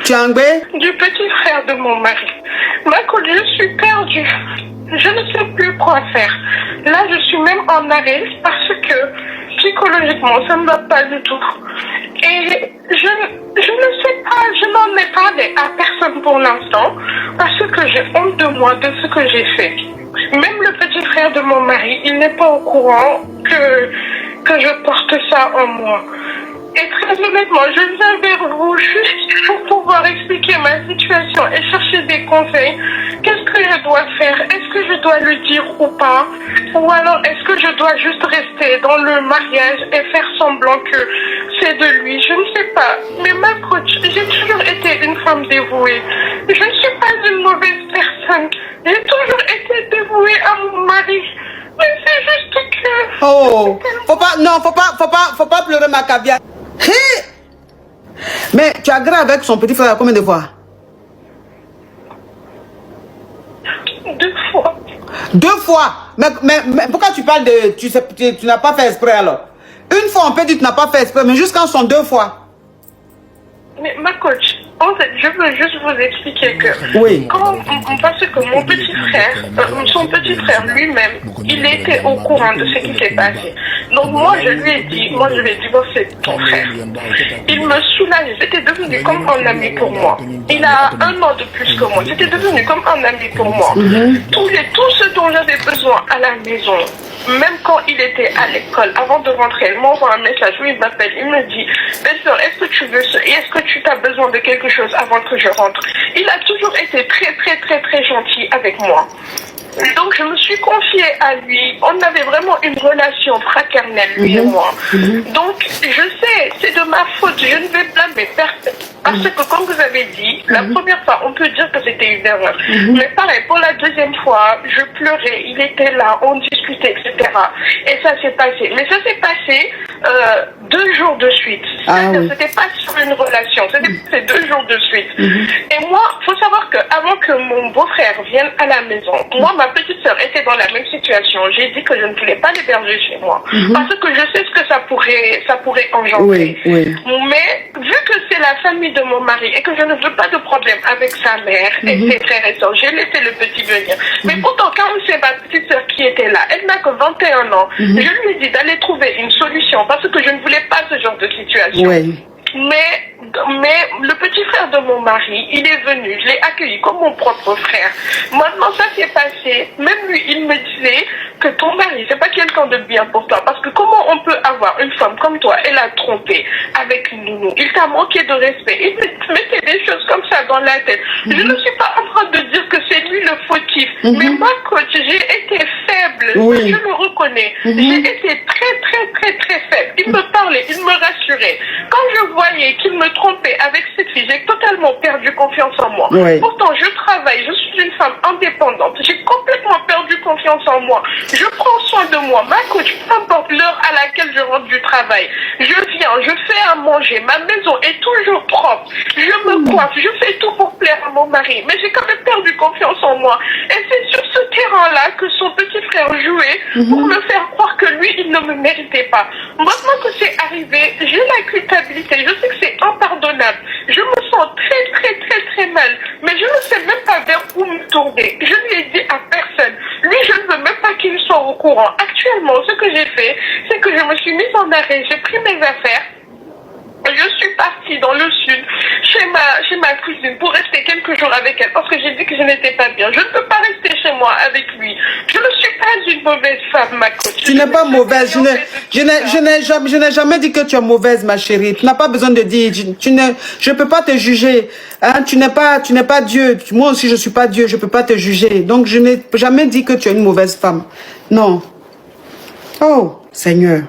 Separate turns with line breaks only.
Tu es anglais?
Du petit frère de mon mari. Ma coach, je suis perdue. Je ne sais plus quoi faire. Là, je suis même en arrêt parce que psychologiquement, ça ne va pas du tout. Et je ne sais pas, je n'en ai parlé à personne pour l'instant parce que j'ai honte de moi, de ce que j'ai fait. Même le petit frère de mon mari, il n'est pas au courant que je porte ça en moi. Et très honnêtement, je viens vers vous juste pour pouvoir expliquer ma situation et chercher des conseils. Qu'est-ce que je dois faire? Est-ce que je dois le dire ou pas? Ou alors est-ce que je dois juste rester dans le mariage et faire semblant que c'est de lui? Je ne sais pas. Mais ma coach, j'ai toujours été une femme dévouée. Je ne suis pas une mauvaise personne. J'ai toujours été dévouée à mon mari. Mais c'est juste que...
Oh, faut pas pleurer ma caviar. Hey! Mais tu as grave avec son petit frère combien de fois?
2 fois.
2 fois? Mais pourquoi tu parles de... Tu n'as pas fait exprès alors? Une fois on peut dire que tu n'as pas fait exprès, mais jusqu'à son 2 fois.
Mais ma coach, en fait, je veux juste vous expliquer que
oui.
Parce que mon petit frère, son petit frère lui-même, il était au courant de ce qui s'est passé. Donc moi, je lui ai dit, moi je vais divorcer de ton frère. Il me soulage, c'était devenu comme un ami pour moi. Il a 1 an de plus que moi, c'était devenu comme un ami pour moi. Tout ce dont j'avais besoin à la maison, même quand il était à l'école, avant de rentrer, il m'envoie un message où il m'appelle, il me dit, belle-sœur, est-ce que tu veux ce, et est-ce que tu as besoin de quelque chose avant que je rentre? Il a toujours été très gentil avec moi. Donc je me suis confiée à lui. On avait vraiment une relation fraternelle, lui et moi. Donc je sais, c'est de ma faute. Je ne vais blâmer personne. Parce que comme vous avez dit, la première fois, on peut dire que c'était une erreur. Mais pareil, pour la deuxième fois, je pleurais. Il était là, on discutait, etc. Et ça s'est passé. Mais ça s'est passé 2 jours de suite. C'était pas sur une relation. C'était 2 jours de suite. Et moi, faut savoir que avant que mon beau-frère vienne à la maison, moi, ma petite sœur était dans la même situation. J'ai dit que je ne voulais pas l'héberger chez moi. Parce que je sais ce que ça pourrait engendrer. Mais vu que c'est la famille de mon mari et que je ne veux pas de problème avec sa mère et ses frères et soeurs, j'ai laissé le petit venir. Mais pourtant, quand c'est ma petite sœur qui était là, elle n'a que 21 ans, je lui ai dit d'aller trouver une solution parce que je ne voulais pas ce genre de situation. Mais le petit frère de mon mari, il est venu, je l'ai accueilli comme mon propre frère. Maintenant, ça s'est passé. Même lui, il me disait que ton mari, c'est pas quelqu'un de bien pour toi. Parce que comment on peut avoir une femme comme toi, elle a trompé avec une nounou. Il t'a manqué de respect. Il me mettait des choses comme ça dans la tête. Je ne suis pas en train de dire que c'est lui le fautif. Mais moi, coach, j'ai été faible. Je le reconnais. J'ai été très faible. Il me parlait, il me rassurait. Quand je voyais qu'il me trompait avec cette fille, j'ai totalement perdu confiance en moi. Pourtant, je travaille, je suis une femme indépendante. J'ai complètement perdu confiance en moi. Je prends soin de moi. Ma coach, peu importe l'heure à laquelle je rentre du travail, je viens, je fais à manger. Ma maison est toujours propre. Je me coiffe, je fais tout pour plaire à mon mari. Mais j'ai quand même perdu confiance en moi. Et c'est sur ce terrain-là que son petit frère jouait pour me faire croire que lui, il ne me méritait pas. Maintenant que c'est arrivé, j'ai la culpabilité. Je sais que c'est impardonnable. Je me sens très mal. Mais je ne sais même pas vers où me tourner. Je ne l'ai dit à personne. Lui, je ne veux même pas qu'il soit au courant. Actuellement, ce que j'ai fait, c'est que je me suis mise en arrêt. J'ai pris mes affaires. Je suis partie dans le sud, chez ma cousine, pour rester quelques jours avec elle, parce que j'ai dit que je n'étais pas bien. Je ne peux pas rester chez moi avec lui. Je ne suis pas une mauvaise femme, ma coach.
Tu n'es pas mauvaise. Je n'ai jamais dit que tu es mauvaise, ma chérie. Tu n'as pas besoin de dire. Je ne peux pas te juger. Hein? Tu n'es pas Dieu. Moi aussi, je ne suis pas Dieu. Je ne peux pas te juger. Donc, je n'ai jamais dit que tu es une mauvaise femme. Non. Oh, Seigneur.